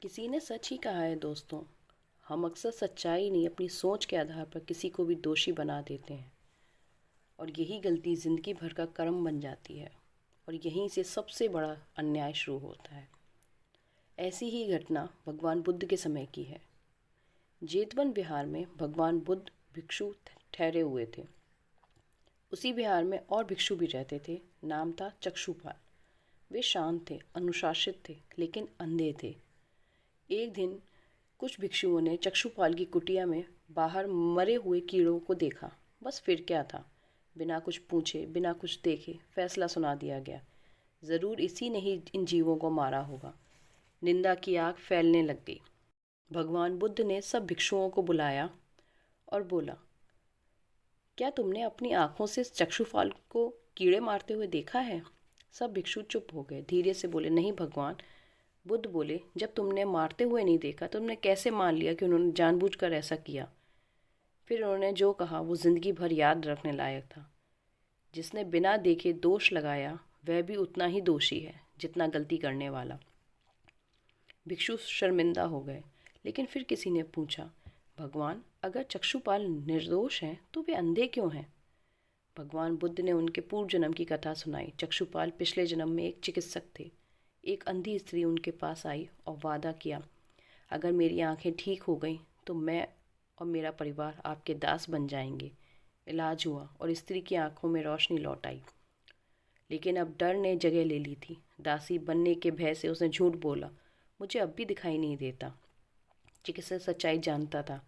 किसी ने सच ही कहा है दोस्तों। हम अक्सर सच्चाई नहीं अपनी सोच के आधार पर किसी को भी दोषी बना देते हैं और यही गलती ज़िंदगी भर का कर्म बन जाती है और यहीं से सबसे बड़ा अन्याय शुरू होता है। ऐसी ही घटना भगवान बुद्ध के समय की है। जेतवन विहार में भगवान बुद्ध भिक्षु ठहरे हुए थे। उसी विहार में और भिक्षु भी रहते थे। नाम था चक्षुपाल। वे शांत थे, अनुशासित थे, लेकिन अंधे थे। एक दिन कुछ भिक्षुओं ने चक्षुपाल की कुटिया में बाहर मरे हुए कीड़ों को देखा। बस फिर क्या था, बिना कुछ पूछे, बिना कुछ देखे फैसला सुना दिया गया। ज़रूर इसी ने ही इन जीवों को मारा होगा। निंदा की आग फैलने लग गई। भगवान बुद्ध ने सब भिक्षुओं को बुलाया और बोला, क्या तुमने अपनी आंखों से चक्षुपाल को कीड़े मारते हुए देखा है? सब भिक्षु चुप हो गए, धीरे से बोले, नहीं भगवान। बुद्ध बोले, जब तुमने मारते हुए नहीं देखा तुमने कैसे मान लिया कि उन्होंने जानबूझकर ऐसा किया? फिर उन्होंने जो कहा वो जिंदगी भर याद रखने लायक था। जिसने बिना देखे दोष लगाया वह भी उतना ही दोषी है जितना गलती करने वाला। भिक्षु शर्मिंदा हो गए, लेकिन फिर किसी ने पूछा, भगवान अगर चक्षुपाल निर्दोष हैं तो वे अंधे क्यों हैं? भगवान बुद्ध ने उनके पूर्व जन्म की कथा सुनाई। चक्षुपाल पिछले जन्म में एक चिकित्सक थे। एक अंधी स्त्री उनके पास आई और वादा किया, अगर मेरी आंखें ठीक हो गई तो मैं और मेरा परिवार आपके दास बन जाएंगे। इलाज हुआ और स्त्री की आंखों में रोशनी लौट आई। लेकिन अब डर ने जगह ले ली थी। दासी बनने के भय से उसने झूठ बोला, मुझे अब भी दिखाई नहीं देता। चिकित्सक सच्चाई जानता था,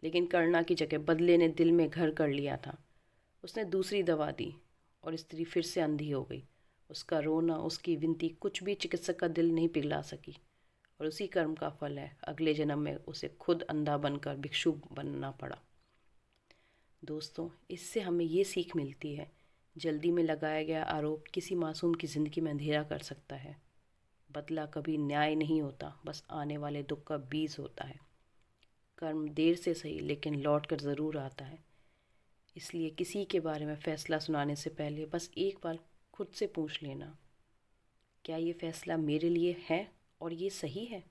लेकिन करुणा की जगह बदले ने दिल में घर कर लिया था। उसने दूसरी दवा दी और स्त्री फिर से अंधी हो गई। उसका रोना, उसकी विनती कुछ भी चिकित्सक का दिल नहीं पिघला सकी। और उसी कर्म का फल है, अगले जन्म में उसे खुद अंधा बनकर भिक्षु बनना पड़ा। दोस्तों, इससे हमें ये सीख मिलती है, जल्दी में लगाया गया आरोप किसी मासूम की ज़िंदगी में अंधेरा कर सकता है। बदला कभी न्याय नहीं होता, बस आने वाले दुख का बीज होता है। कर्म देर से सही लेकिन लौट कर ज़रूर आता है। इसलिए किसी के बारे में फ़ैसला सुनाने से पहले बस एक बार खुद से पूछ लेना, क्या ये फ़ैसला मेरे लिए है और ये सही है?